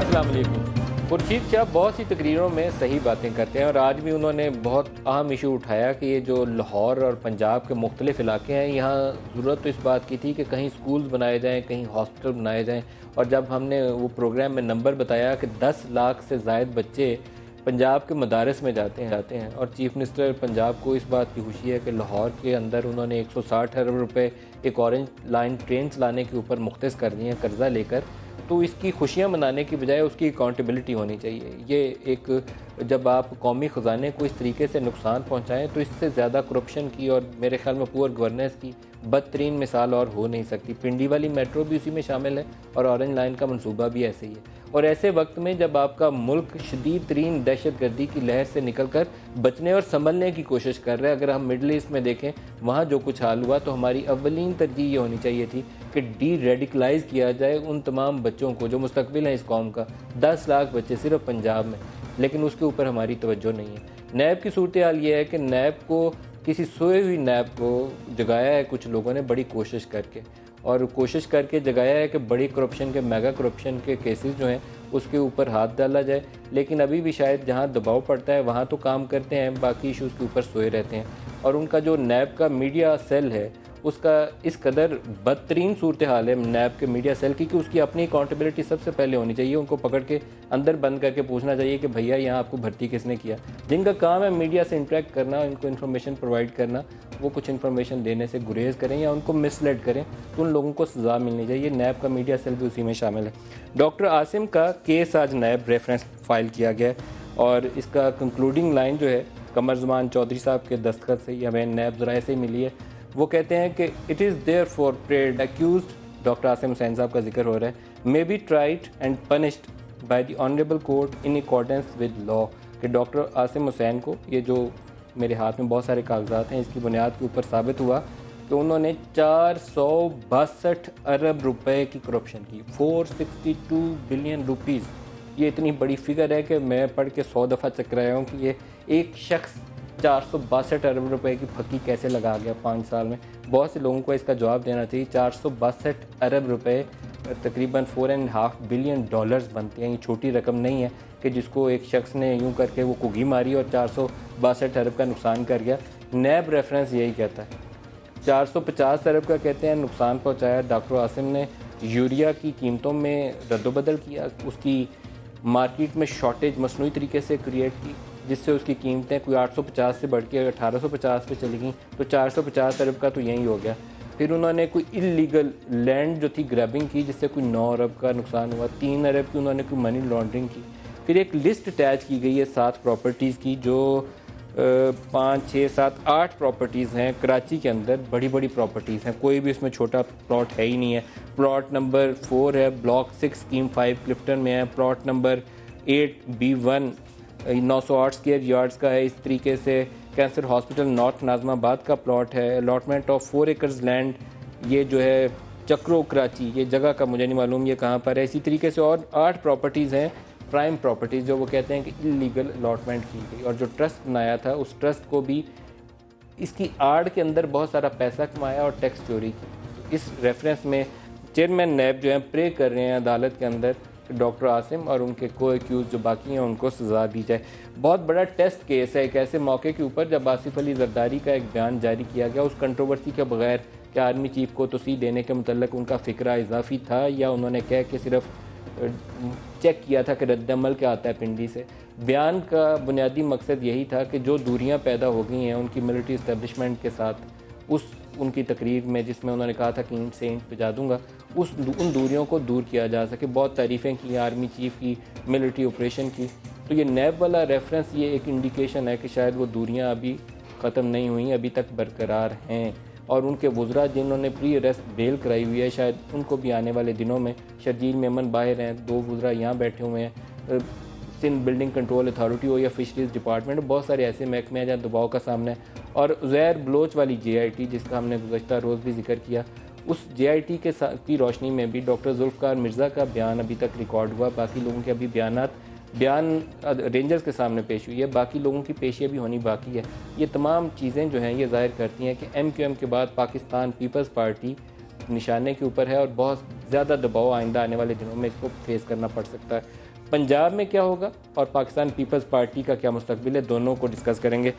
अस्सलाम वालेकुम। खुर्शीद शाह बहुत सी तकरीरों में सही बातें करते हैं और आज भी उन्होंने बहुत अहम इशू उठाया कि ये जो लाहौर और पंजाब के मुख्तलिफ इलाके हैं, यहाँ ज़रूरत तो इस बात की थी कि कहीं स्कूल्स बनाए जाएँ, कहीं हॉस्पिटल बनाए जाएँ। और जब हमने वो प्रोग्राम में नंबर बताया कि 10 लाख से ज़ायद बच्चे पंजाब के मदारस में जाते हैं और चीफ़ मिनिस्टर पंजाब को इस बात की खुशी है कि लाहौर के अंदर उन्होंने 160 अरब रुपए एक ऑरेंज लाइन ट्रेन चलाने के ऊपर मुख्तस कर दिए हैं कर्ज़ा लेकर, तो इसकी खुशियां मनाने की बजाय उसकी अकाउंटेबिलिटी होनी चाहिए। ये एक जब आप कौमी ख़जाने को इस तरीके से नुकसान पहुंचाएं तो इससे ज़्यादा करप्शन की और मेरे ख्याल में पुअर गवर्नेंस की बदतरीन मिसाल और हो नहीं सकती। पिंडी वाली मेट्रो भी उसी में शामिल है और ऑरेंज लाइन का मंसूबा भी ऐसे ही है। और ऐसे वक्त में जब आपका मुल्क शदीद तरीन दहशत गर्दी की लहर से निकल कर बचने और संभलने की कोशिश कर रहा है, अगर हम मिडल ईस्ट में देखें वहाँ जो कुछ हाल हुआ, तो हमारी अव्वलीन तरजीह ये होनी चाहिए थी कि डी रेडिकलाइज किया जाए उन तमाम बच्चों को जो मुस्तकबिल हैं इस कौम का। 10 लाख बच्चे सिर्फ पंजाब में, लेकिन उसके ऊपर हमारी तवज्जो नहीं है। नैब की सूरत हाल ये है कि नैब को, किसी सोए हुई नैब को जगाया है कुछ लोगों ने बड़ी कोशिश करके, और कोशिश करके जगाया है कि बड़ी करप्शन के, मेगा करप्शन के केसेस जो हैं उसके ऊपर हाथ डाला जाए। लेकिन अभी भी शायद जहाँ दबाव पड़ता है वहाँ तो काम करते हैं, बाकी इशूज़ के ऊपर सोए रहते हैं। और उनका जो नैब का मीडिया सेल है उसका इस कदर बदतरीन सूरत हाल है नैब के मीडिया सेल की कि उसकी अपनी अकाउंटेबिलिटी सबसे पहले होनी चाहिए। उनको पकड़ के अंदर बंद करके पूछना चाहिए कि भैया यहाँ आपको भर्ती किसने किया। जिनका काम है मीडिया से इंटरेक्ट करना, उनको इन्फॉर्मेशन प्रोवाइड करना, वो कुछ इन्फॉर्मेशन देने से गुरेज करें या उनको मिसलेड करें तो उन लोगों को सज़ा मिलनी चाहिए। नैब का मीडिया सेल भी उसी में शामिल है। डॉक्टर आसिम का केस आज नैब रेफरेंस फाइल किया गया है और इसका कंक्लूडिंग लाइन जो है कमर ज़मान चौधरी साहब के दस्तखत से ही हमें नैब ज़राए से मिली है। वो कहते हैं कि it is there for prayed accused, doctor Asim Hussain साहब का जिक्र हो रहा है, may be tried and punished by the honourable court in accordance with law. कि डॉक्टर आसिम हुसैन को, ये जो मेरे हाथ में बहुत सारे कागजात हैं, इसकी बुनियाद के ऊपर साबित हुआ कि उन्होंने 462 अरब रुपए की करप्शन की, 462 बिलियन रुपीज़। ये इतनी बड़ी फिगर है कि मैं पढ़ के 100 दफ़ा चकराया हूँ कि ये एक शख्स 462 अरब रुपए की फकी कैसे लगा गया 5 साल में। बहुत से लोगों को इसका जवाब देना चाहिए। 462 अरब रुपए तकरीबन $4.5 बिलियन बनते हैं। ये छोटी रकम नहीं है कि जिसको एक शख्स ने यूं करके वो कुगी मारी और 462 अरब का नुकसान कर गया। नैब रेफरेंस यही कहता है। 450 अरब का कहते हैं नुकसान पहुँचाया। डॉक्टर आसिम ने यूरिया की कीमतों में रद्दोबदल किया, उसकी मार्केट में शॉर्टेज मसनूई तरीके से क्रिएट की, जिससे उसकी कीमतें कोई 850 से बढ़ के 1850 पे चली गई। तो 450 अरब का तो यही हो गया। फिर उन्होंने कोई इलीगल लैंड जो थी ग्रैबिंग की, जिससे कोई 9 अरब का नुकसान हुआ। 3 अरब की उन्होंने कोई मनी लॉन्ड्रिंग की। फिर एक लिस्ट अटैच की गई है 7 प्रॉपर्टीज़ की, जो 5, 6, 7, 8 प्रॉपर्टीज़ हैं कराची के अंदर। बड़ी बड़ी प्रॉपर्टीज़ हैं, कोई भी इसमें छोटा प्लॉट है ही नहीं है। प्लॉट नंबर 4 है ब्लॉक 6 स्कीम 5 क्लिफ्टन में है। Plot number 8B1 908 square yards का है। इस तरीके से कैंसर हॉस्पिटल नॉर्थ नाजमाबाद का प्लॉट है। अलॉटमेंट ऑफ 4 एकर्स लैंड, ये जो है चक्रो कराची, ये जगह का मुझे नहीं मालूम ये कहाँ पर है। इसी तरीके से और 8 प्रॉपर्टीज़ हैं प्राइम प्रॉपर्टीज़, जो वो कहते हैं कि इलीगल अलॉटमेंट की गई। और जो ट्रस्ट बनाया था उस ट्रस्ट को भी इसकी आड़ के अंदर बहुत सारा पैसा कमाया और टैक्स चोरी की। इस रेफरेंस में चेयरमैन नैब जो है प्रे कर रहे हैं अदालत के अंदर कि डॉक्टर आसिम और उनके को एक्यूज़ जो बाकी हैं उनको सज़ा दी जाए। बहुत बड़ा टेस्ट केस है एक ऐसे मौके के ऊपर जब आसिफ अली जरदारी का एक बयान जारी किया गया उस कंट्रोवर्सी के बगैर कि आर्मी चीफ को तोसी देने के मुतल्लिक़ उनका फ़िक्रा इजाफी था या उन्होंने कह के सिर्फ चेक किया था कि रद्दमल क्या आता है पिंडी से। बयान का बुनियादी मकसद यही था कि जो दूरियां पैदा हो गई हैं उनकी मिलिट्री इस्टेब्लिशमेंट के साथ, उस उनकी तकरीर में जिसमें उन्होंने कहा था कि ईंट से ईंट पिजा दूंगा, उन दूरियों को दूर किया जा सके। बहुत तारीफ़ें की आर्मी चीफ की, मिलिट्री ऑपरेशन की। तो ये नैब वाला रेफरेंस ये एक इंडिकेशन है कि शायद वो दूरियां अभी ख़त्म नहीं हुई, अभी तक बरकरार हैं। और उनके वज़रा जिन्होंने प्री अरेस्ट बेल कराई हुई है, शायद उनको भी आने वाले दिनों में, शर्जील मेमन बाहर हैं, 2 वज़रा यहाँ बैठे हुए हैं, सिंध बिल्डिंग कंट्रोल अथॉरिटी हो या फिशरीज़ डिपार्टमेंट, बहुत सारे ऐसे महकमे हैं जहाँ दबाव का सामना है। और उज़ैर बलोच वाली JIT जिसका हमने गुज़श्ता रोज़ भी जिक्र किया, उस JIT की रोशनी में भी डॉक्टर जुल्फ़कार मिर्ज़ा का बयान अभी तक रिकॉर्ड हुआ। बाकी लोगों के अभी बयान रेंजर्स के सामने पेश हुई है, बाकी लोगों की पेशी भी होनी बाकी है। ये तमाम चीज़ें जो हैं ये ज़ाहिर करती हैं कि MQM के बाद पाकिस्तान पीपल्स पार्टी निशाने के ऊपर है और बहुत ज़्यादा दबाव आइंदा आने वाले दिनों में इसको फेस करना पड़ सकता है। पंजाब में क्या होगा और पाकिस्तान पीपल्स पार्टी का क्या मुस्तकबिल है, दोनों को डिस्कस करेंगे।